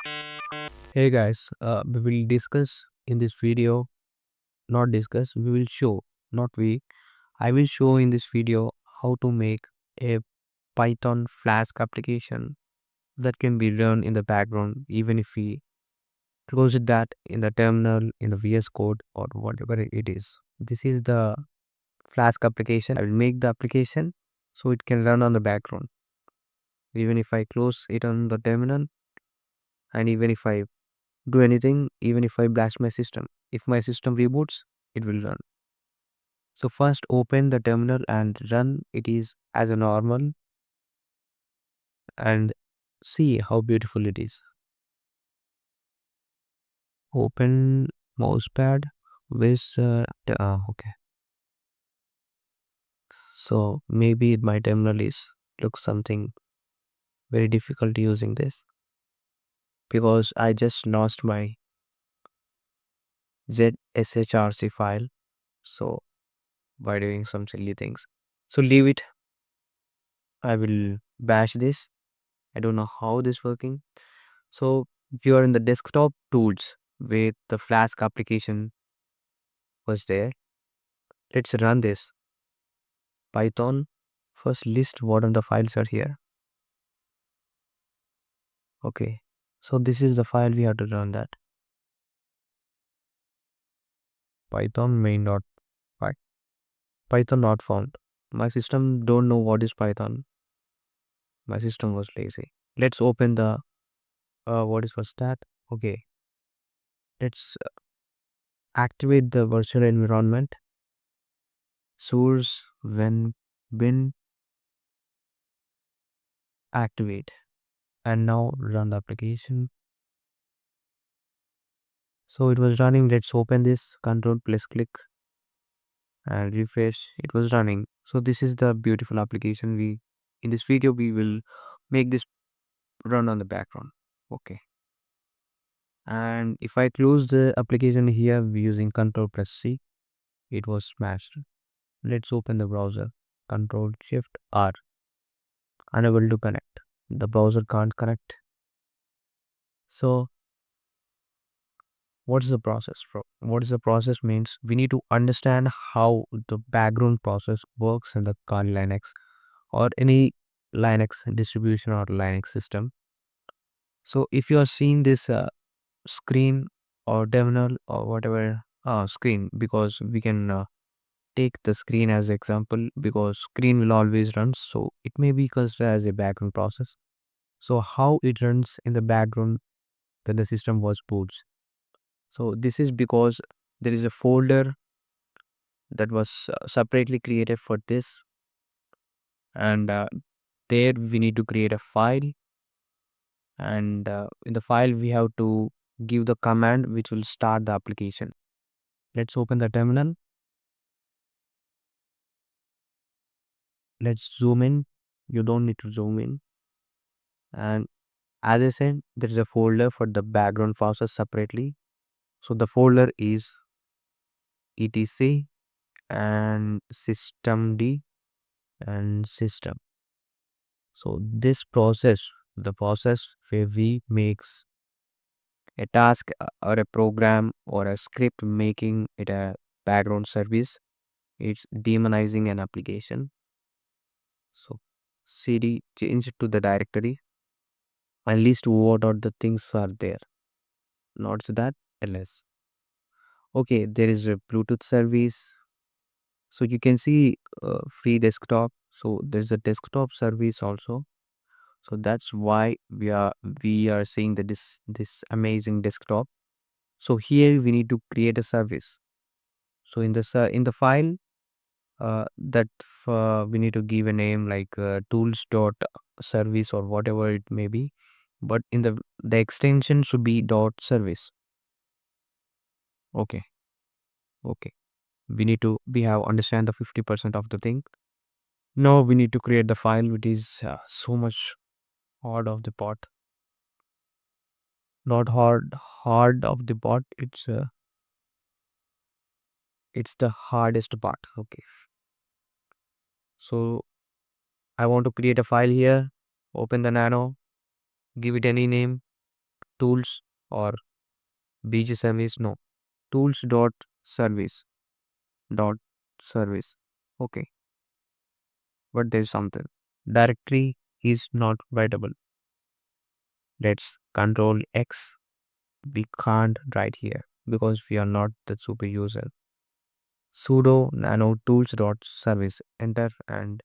Hey guys, we will discuss in this video, not discuss, we will show, not we, I will show in this video how to make a Python Flask application that can be run in the background even if we close it that in the terminal, in the VS Code or whatever it is. This is the Flask application. I will make the application so it can run on the background. Even if I close it on the terminal and even if I do anything, even if I blast my system. If my system reboots, it will run. So first open the terminal and run it is as a normal and see how beautiful it is. Open mousepad with okay. So maybe my terminal is looks something very difficult using this because I just lost my ZSHRC file. So by doing some silly things. So leave it. I will bash this. I don't know how this working. So you are in the desktop tools with the Flask application was there. Let's run this. Python. First list what are the files are here. Okay. So this is the file we have to run that. Python main.py. Python not found. My system don't know what is Python. My system was lazy. Let's open the what is for stat. Okay. Let's activate the virtual environment. Source when bin activate and now run the application. So it was running. Let's open this control plus click and refresh. It was running. So this is the beautiful application. We in this video we will make this run on the background. Okay. And if I close the application here using control plus C, it was smashed. Let's open the browser. Control shift R. Unable to connect. The browser can't connect. So what is the process means we need to understand how the background process works in the Kali Linux or any Linux distribution or Linux system. So if you are seeing this screen or terminal or whatever screen, because we can take the screen as example because screen will always run, so it may be considered as a background process. So how it runs in the background when the system was boots. So this is because there is a folder that was separately created for this, and there we need to create a file, and in the file we have to give the command which will start the application. Let's open the terminal. Let's zoom in. You don't need to zoom in. And as I said, there is a folder for the background process separately. So the folder is etc and systemd and system. So this process, the process where we makes a task or a program or a script making it a background service, it's demonizing an application. So cd change it to the directory and list what are the things are there, not that ls. Okay, there is a Bluetooth service. So you can see free desktop. So there's a desktop service also. So that's why we are seeing the this amazing desktop. So here we need to create a service. So in the file that we need to give a name like tools dot service or whatever it may be. But in the extension should be dot service. Okay, okay. We have understand the 50% of the thing. Now we need to create the file which is so much hard of the part. Not hard of the part. It's the hardest part. Okay. So I want to create a file here. Open the nano. Give it any name. tools or bg service, no, tools dot service dot service. Okay, but there's something. Directory is not writable. Let's control X. We can't write here because we are not the super user. Sudo nano tools dot service. Enter and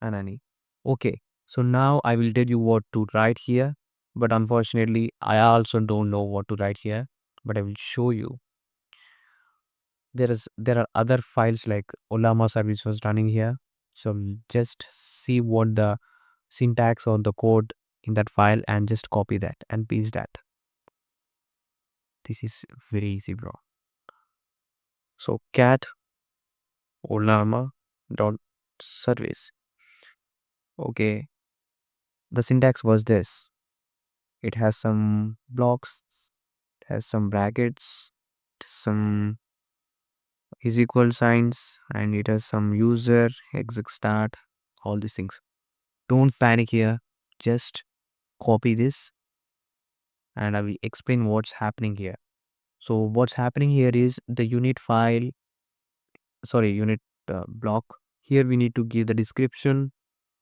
anani. Okay, so now I will tell you what to write here, but unfortunately, I also don't know what to write here, but I will show you. There are other files like Ollama service was running here. So just see what the syntax or the code in that file and just copy that and paste that. This is very easy, bro. So cat Ollama dot service. Okay, the syntax was this. It has some blocks, it has some brackets, some is equal signs, and it has some user, ExecStart, all these things. Don't panic here. Just copy this and I will explain what's happening here. So what's happening here is the unit file, sorry, unit block. Here we need to give the description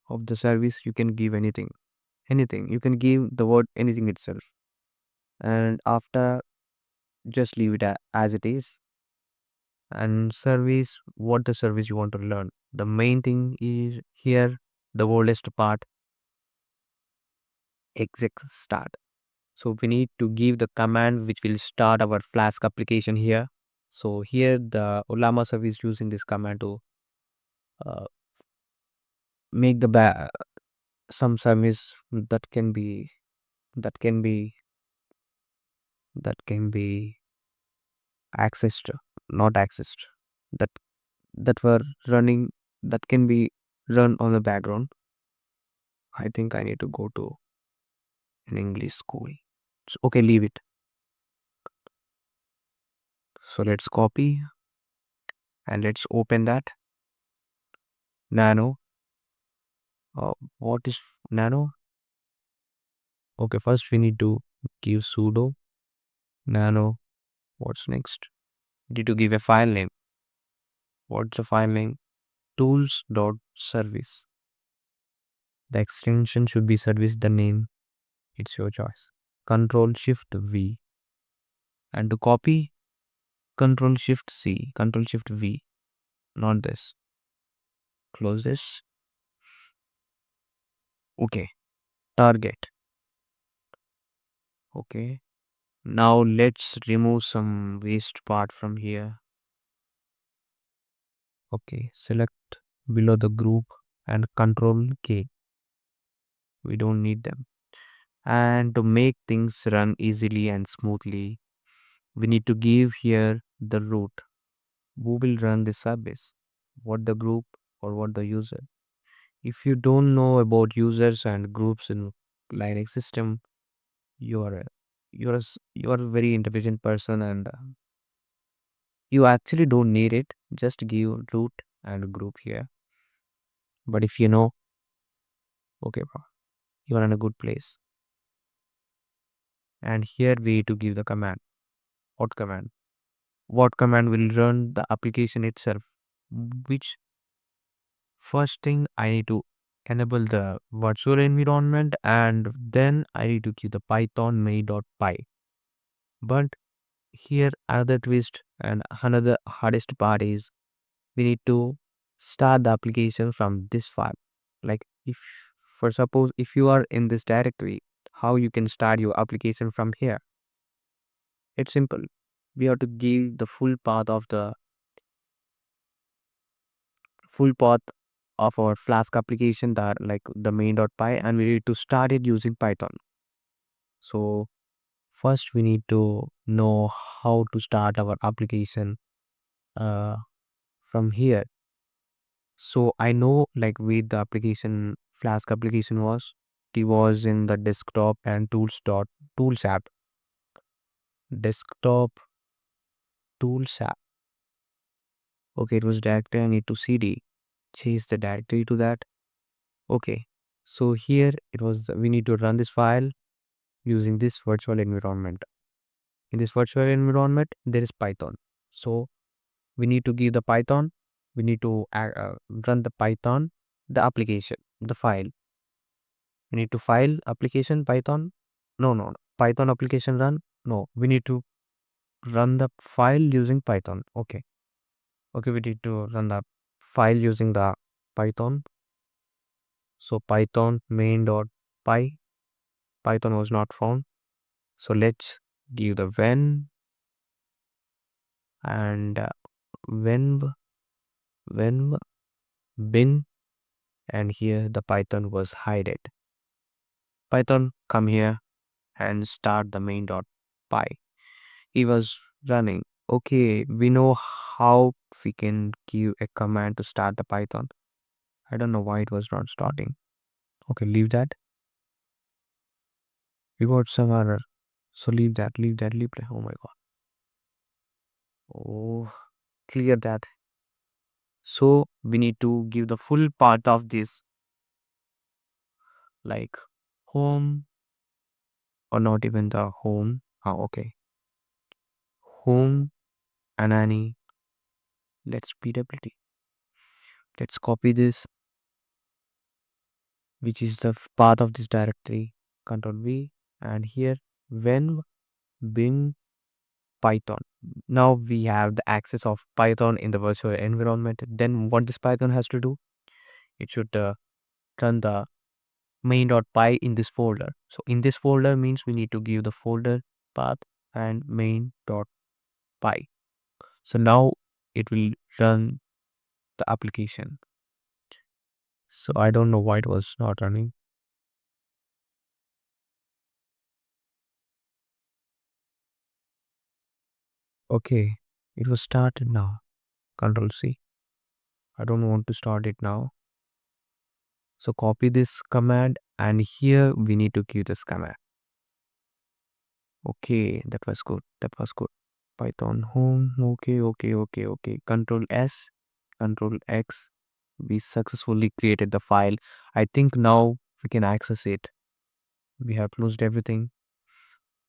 of the service. You can give anything, anything. You can give the word anything itself. And after, just leave it as it is. And service, what the service you want to learn. The main thing is here, the oldest part, ExecStart. So we need to give the command which will start our Flask application here. So here the Ollama service using this command to uh, make the some service that can be that can be accessed, not accessed, that that were running, that can be run on the background. I think I need to go to an English school. So, okay, leave it. So let's copy and let's open that nano. What is nano? Okay, first we need to give sudo nano. What's next? Need to give a file name. What's the file name? Tools.service. The extension should be service, the name. It's your choice. Control Shift V. And to copy, Control Shift C. Control Shift V. Not this. Close this. Okay. Target. Okay. Now let's remove some waste part from here. Okay. Select below the group and Control K. We don't need them. And to make things run easily and smoothly, we need to give here the root. Who will run the service? What the group or what the user? If you don't know about users and groups in Linux system, you are you are a very intelligent person and you actually don't need it. Just give root and group here. But if you know, okay, bro, you are in a good place. And here we need to give the command. What command? What command will run the application itself? Which first thing I need to enable the virtual environment and then I need to give the Python main.py. But here another twist and another hardest part is we need to start the application from this file. Like if for suppose if you are in this directory, how you can start your application from here? It's simple. We have to give the full path of our Flask application, that like the main.py, and we need to start it using Python. So first we need to know how to start our application uh, from here. So I know like with the application Flask application was, it was in the desktop and toolsapp desktop toolsapp. Okay, it was directory. I need to cd change the directory to that. Okay, so here it was we need to run this file using this virtual environment. In this virtual environment, there is Python. So we need to give the Python, we need to run the Python, the application, the file. We need to file application Python. No. Python application run. No, we need to run the file using Python. Okay. Okay, we need to run the file using the Python. So Python main.py. Python was not found. So let's give the venv and venv bin, and here the Python was hidden. Python come here and start the main.py. He was running. Okay, we know how we can give a command to start the Python. I don't know why it was not starting. Okay, leave that. We got some error. So leave that, leave that, leave that. Oh my god. Oh, clear that. So we need to give the full path of this, like home, or not even the home. Oh, okay. Home, anani. Let's pwd. Let's copy this, which is the path of this directory. Control V, and here when bin Python. Now we have the access of Python in the virtual environment. Then what this Python has to do? It should run the main.py in this folder. So in this folder means we need to give the folder path and main.py. So now it will run the application. So I don't know why it was not running. Okay, it was started now. Control C. I don't want to start it now. So copy this command, and here we need to give this command. Okay, that was good. That was good. Python home. Okay. Control S, Control X. We successfully created the file. I think now we can access it. We have closed everything.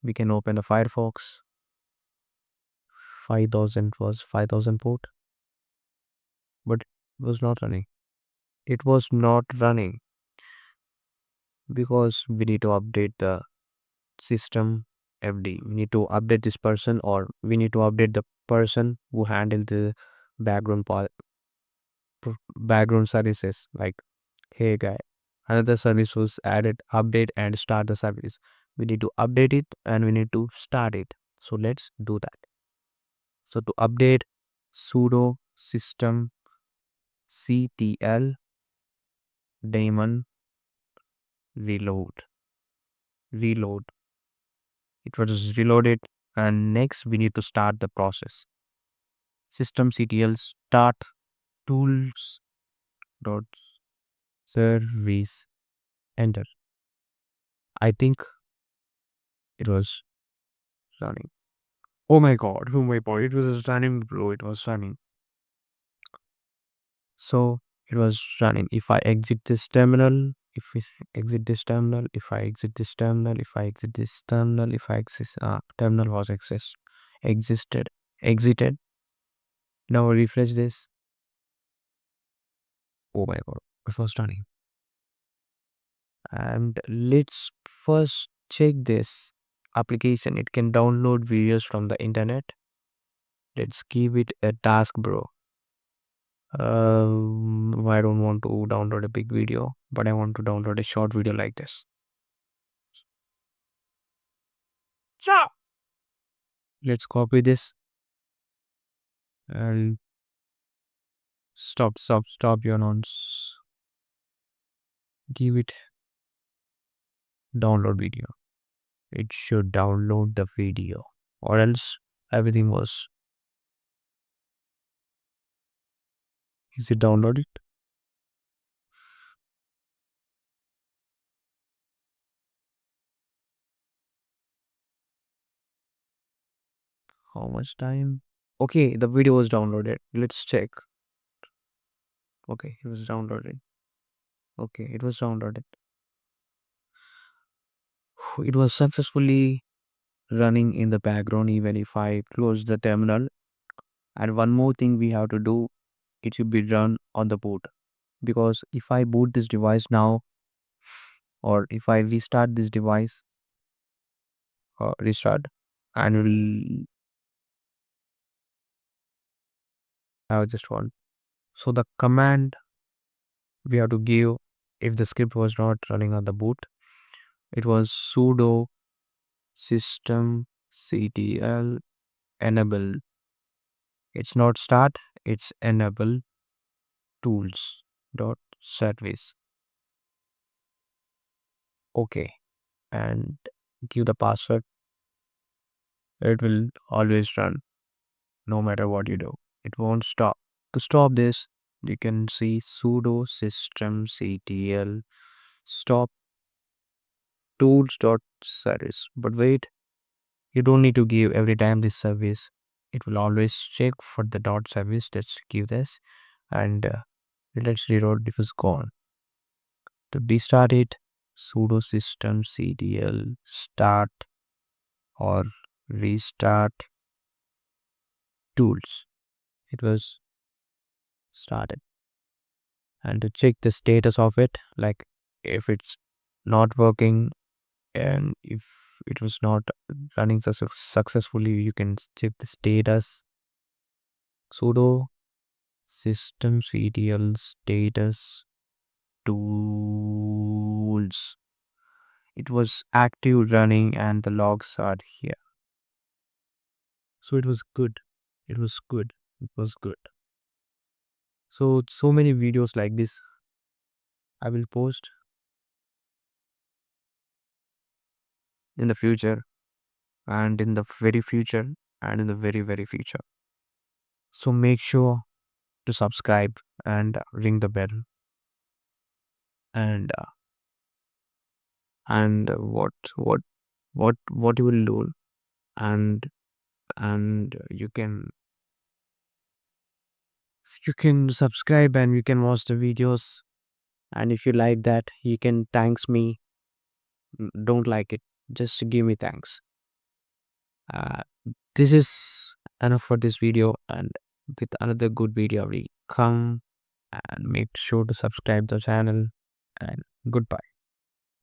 We can open the Firefox. 5000 was 5000 port, but it was not running. It was not running because we need to update the system FD. We need to update this person, or we need to update the person who handled the background background services. Like, hey guy, another service was added, update and start the service. We need to update it and we need to start it. So let's do that. So to update, sudo system ctl daemon reload. It was reloaded, and next we need to start the process. Systemctl start tools dot service, enter. I think it was running. Oh my god, it was running, bro. It was running. So it was running. If I exit this terminal, if we exit this terminal, if I exit this terminal, if I exit this terminal, if I exit terminal was exited. Now refresh this. Oh my god, it was running. And let's first check this application. It can download videos from the internet. Let's give it a task, bro. I don't want to download a big video, but I want to download a short video like this. So let's copy this and stop your nonsense. Give it download video. It should download the video, or else everything was. Is it downloaded? How much time? Okay, the video was downloaded. Let's check. Okay, it was downloaded. Okay, it was downloaded. It was successfully running in the background even if I close the terminal. And one more thing we have to do, it should be run on the boot, because if I boot this device now, or if I restart this device, restart, and will have just one. So the command we have to give, if the script was not running on the boot, it was sudo systemctl enable. It's not start, it's enable tools dot service. Okay, and give the password. It will always run no matter what you do. It won't stop. To stop this, you can see sudo systemctl stop tools.service. But wait, you don't need to give every time this service. It will always check for the dot service. Let's give this, and let's reload if it's gone. To restart it, sudo systemctl start or restart tools. It was started. And to check the status of it, like if it's not working and if it was not running successfully, you can check the status. Sudo systemctl status tools. It was active running and the logs are here. So it was good. It was good. It was good. So many videos like this I will post in the future, and in the very future, and in the very, very future. So make sure to subscribe and ring the bell, and what you will do, and you can subscribe and you can watch the videos, and if you like that you can thanks me. Don't like it, just give me thanks. uh, this is enough for this video, and with another good video we come, and make sure to subscribe the channel, and goodbye.